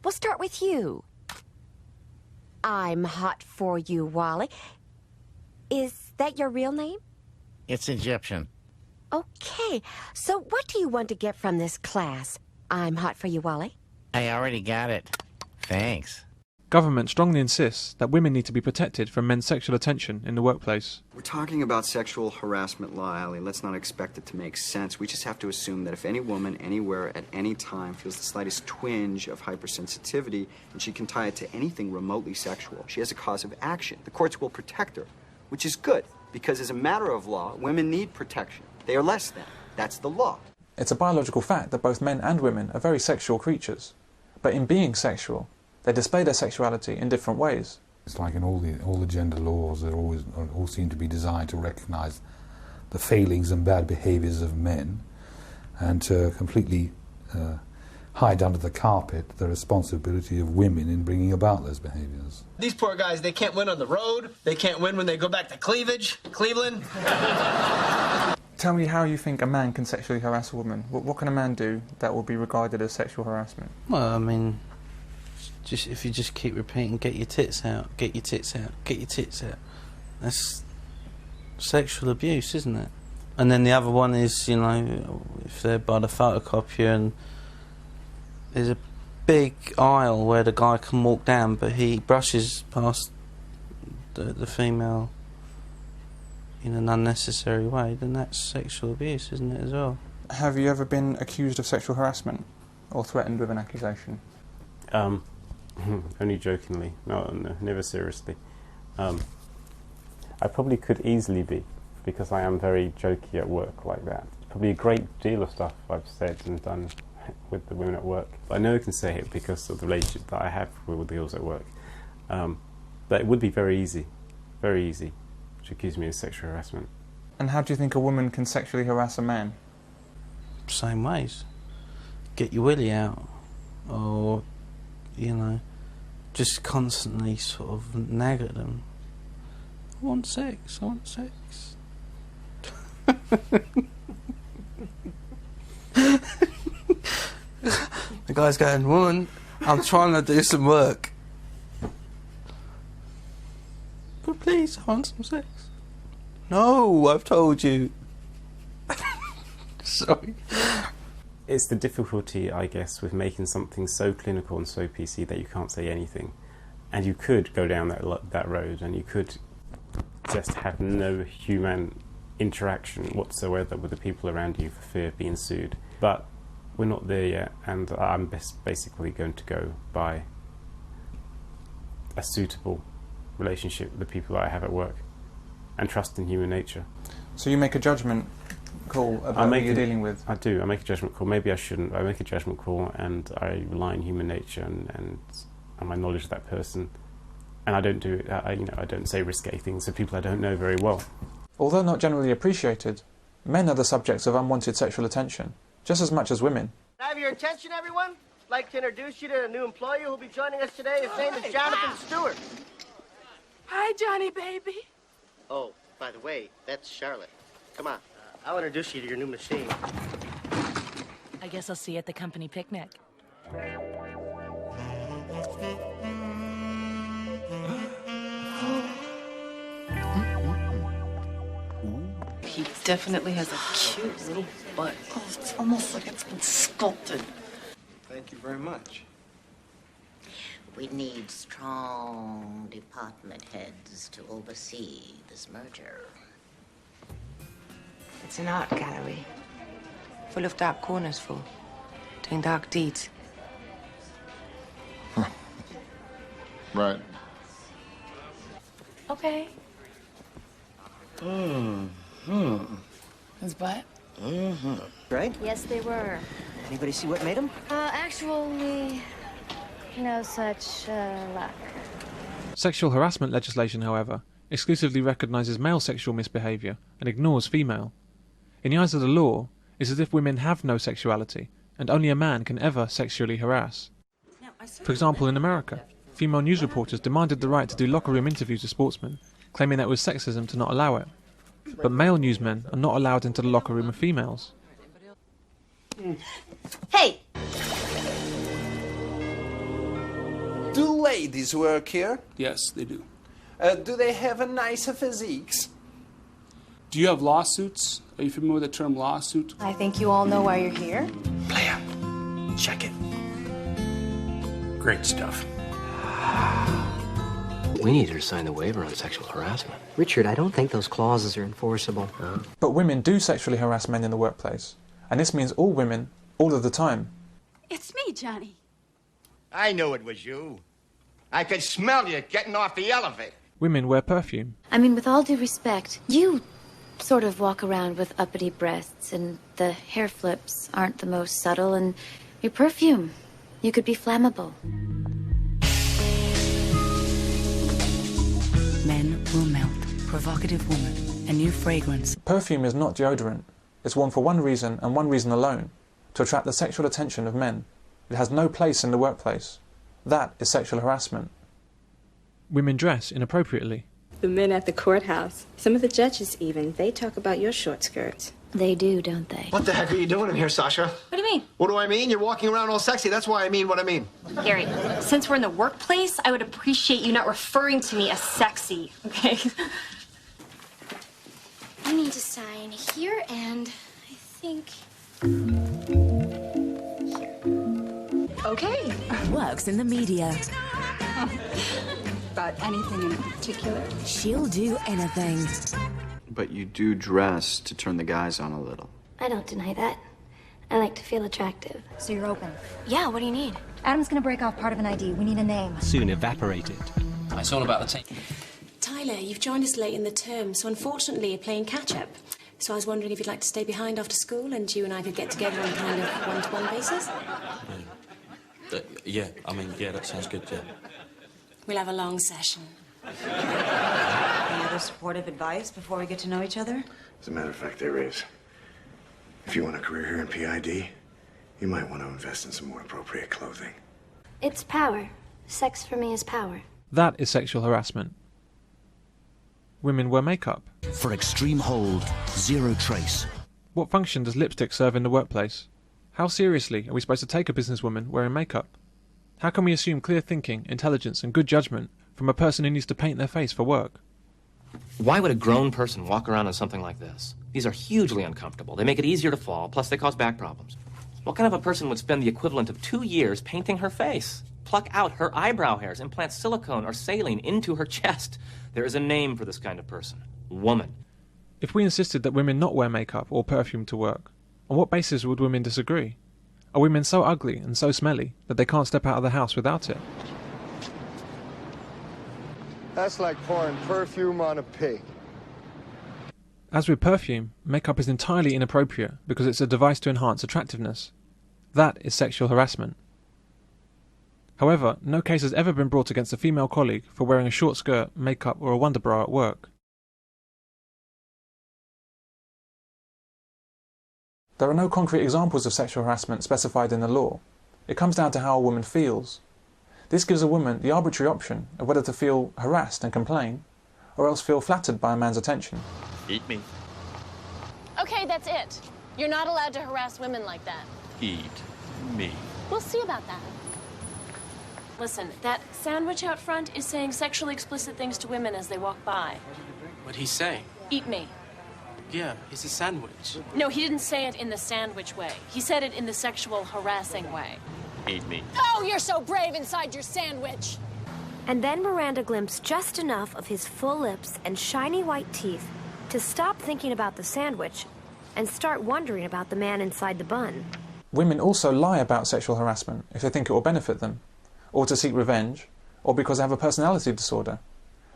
We'll start with you. I'm hot for you, Wally. Is that your real name? It's Egyptian. Okay, so what do you want to get from this class? I'm hot for you, Wally. I already got it. Thanks. Government strongly insists that women need to be protected from men's sexual attention in the workplace. We're talking about sexual harassment law, Allie. Let's not expect it to make sense. We just have to assume that if any woman, anywhere, at any time, feels the slightest twinge of hypersensitivity, and she can tie it to anything remotely sexual, she has a cause of action. The courts will protect her, which is good, because as a matter of law, women need protection. They are less than. That's the law. It's a biological fact that both men and women are very sexual creatures. But in being sexual, they display their sexuality in different ways. It's like in all the gender laws, they all seem to be designed to recognise the failings and bad behaviours of men, and to completely hide under the carpet the responsibility of women in bringing about those behaviours. These poor guys, they can't win on the road. They can't win when they go back to Cleveland. Tell me how you think a man can sexually harass a woman. What can a man do that will be regarded as sexual harassment? Well, I mean, if you just keep repeating, get your tits out, get your tits out, get your tits out. That's sexual abuse, isn't it? And then the other one is, you know, if they're by the photocopier and there's a big aisle where the guy can walk down, but he brushes past the female in an unnecessary way, then that's sexual abuse, isn't it, as well? Have you ever been accused of sexual harassment or threatened with an accusation? Only jokingly. No, never seriously. I probably could easily be, because I am very jokey at work like that. Probably a great deal of stuff I've said and done with the women at work. But I know I can say it because of the relationship that I have with the girls at work. But it would be very easy to accuse me of sexual harassment. And how do you think a woman can sexually harass a man? Same ways. Get your willy out, or, you know, just constantly sort of nag at them. I want sex, I want sex. The guy's going, woman, I'm trying to do some work. But please, I want some sex. No, I've told you. Sorry. It's the difficulty, I guess, with making something so clinical and so PC that you can't say anything. And you could go down that road, and you could just have no human interaction whatsoever with the people around you for fear of being sued. But we're not there yet, and I'm basically going to go by a suitable relationship with the people that I have at work and trust in human nature. So you make a judgment call about who you're dealing with? I do. I make a judgment call. Maybe I shouldn't. I make a judgment call, and I rely on human nature and my knowledge of that person. And I don't do it. I don't say risque things to people I don't know very well. Although not generally appreciated, men are the subjects of unwanted sexual attention, just as much as women. Can I have your attention, everyone? I'd like to introduce you to a new employee who'll be joining us today. His name is Jonathan Stewart. Hi, Johnny, baby. Oh, by the way, that's Charlotte. Come on. I'll introduce you to your new machine. I guess I'll see you at the company picnic. He definitely has a cute little butt. Oh, it's almost like it's been sculpted. Thank you very much. We need strong department heads to oversee this merger. It's an art gallery, full of dark corners for doing dark deeds. Huh. Right. Okay. His butt? Right? Yes, they were. Anybody see what made them? Actually, no such luck. Sexual harassment legislation, however, exclusively recognises male sexual misbehaviour and ignores female. In the eyes of the law, it's as if women have no sexuality, and only a man can ever sexually harass. For example, in America, female news reporters demanded the right to do locker room interviews with sportsmen, claiming that it was sexism to not allow it. But male newsmen are not allowed into the locker room of females. Hey! ladies work here? Yes, they do. Do they have a nicer physiques? Do you have lawsuits? Are you familiar with the term lawsuit? I think you all know why you're here. Player, check it. Great stuff. We need her to sign the waiver on sexual harassment. Richard, I don't think those clauses are enforceable. But women do sexually harass men in the workplace, and this means all women, all of the time. It's me, Johnny. I knew it was you. I could smell you getting off the elevator. Women wear perfume. I mean, with all due respect, you sort of walk around with uppity breasts, and the hair flips aren't the most subtle, and your perfume, you could be flammable. Men will melt. Provocative woman. A new fragrance. Perfume is not deodorant. It's worn for one reason and one reason alone, to attract the sexual attention of men. It has no place in the workplace. That is sexual harassment. Women dress inappropriately. The men at the courthouse, some of the judges even, they talk about your short skirts. They do, don't they? What the heck are you doing in here, Sasha? What do you mean? What do I mean? You're walking around all sexy. That's why I mean what I mean. Gary, since we're in the workplace, I would appreciate you not referring to me as sexy, okay? You need to sign here, and I think... Okay. Works in the media. About anything in particular? She'll do anything. But you do dress to turn the guys on a little. I don't deny that. I like to feel attractive. So you're open? Yeah, what do you need? Adam's gonna break off part of an ID. We need a name. Soon evaporated. It's all about the team. Tyler, you've joined us late in the term, so unfortunately you're playing catch-up. So I was wondering if you'd like to stay behind after school and you and I could get together on kind of one-to-one basis? Yeah, that sounds good, yeah. We'll have a long session. Any other supportive advice before we get to know each other? As a matter of fact, there is. If you want a career here in PID, you might want to invest in some more appropriate clothing. It's power. Sex for me is power. That is sexual harassment. Women wear makeup. For extreme hold, zero trace. What function does lipstick serve in the workplace? How seriously are we supposed to take a businesswoman wearing makeup? How can we assume clear thinking, intelligence and good judgment from a person who needs to paint their face for work? Why would a grown person walk around in something like this? These are hugely uncomfortable. They make it easier to fall, plus they cause back problems. What kind of a person would spend the equivalent of 2 years painting her face? Pluck out her eyebrow hairs, implant silicone or saline into her chest. There is a name for this kind of person. Woman. If we insisted that women not wear makeup or perfume to work, on what basis would women disagree? Are women so ugly and so smelly that they can't step out of the house without it? That's like pouring perfume on a pig. As with perfume, makeup is entirely inappropriate because it's a device to enhance attractiveness. That is sexual harassment. However, no case has ever been brought against a female colleague for wearing a short skirt, makeup or a wonder bra at work. There are no concrete examples of sexual harassment specified in the law. It comes down to how a woman feels. This gives a woman the arbitrary option of whether to feel harassed and complain, or else feel flattered by a man's attention. Eat me. Okay, that's it. You're not allowed to harass women like that. Eat me. We'll see about that. Listen, that sandwich out front is saying sexually explicit things to women as they walk by. What'd he say? Eat me. Yeah, he's a sandwich. No, he didn't say it in the sandwich way. He said it in the sexual harassing way. Eat me. Oh, you're so brave inside your sandwich. And then Miranda glimpsed just enough of his full lips and shiny white teeth to stop thinking about the sandwich and start wondering about the man inside the bun. Women also lie about sexual harassment if they think it will benefit them, or to seek revenge, or because they have a personality disorder.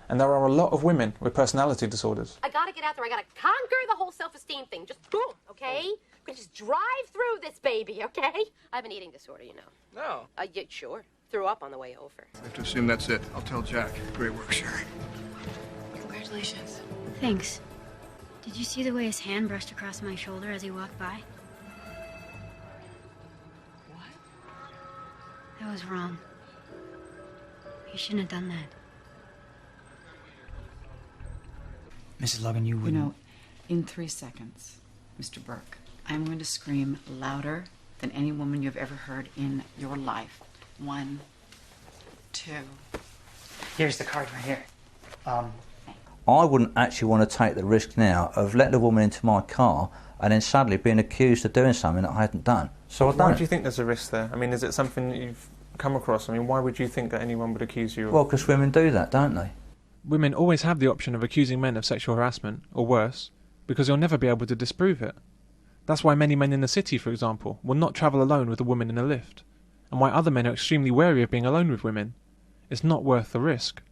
And there are a lot of women with personality disorders. I gotta get out there. I gotta conquer the whole self-esteem thing. Just boom, okay? We just drive through this baby, okay? I have an eating disorder, you know. No. Yeah, sure. Threw up on the way over. I have to assume that's it. I'll tell Jack. Great work, Sherry. Congratulations. Thanks. Did you see the way his hand brushed across my shoulder as he walked by? What? That was wrong. He shouldn't have done that. Mrs. Logan, you wouldn't... You know, in 3 seconds, Mr. Burke, I'm going to scream louder than any woman you've ever heard in your life. 1, too. Here's the card right here. I wouldn't actually want to take the risk now of letting a woman into my car and then suddenly being accused of doing something that I hadn't done. So I don't. Why do you think there's a risk there? I mean, is it something that you've come across? I mean, why would you think that anyone would accuse you of... Well, because women do that, don't they? Women always have the option of accusing men of sexual harassment, or worse, because you'll never be able to disprove it. That's why many men in the city, for example, will not travel alone with a woman in a lift, and why other men are extremely wary of being alone with women. It's not worth the risk.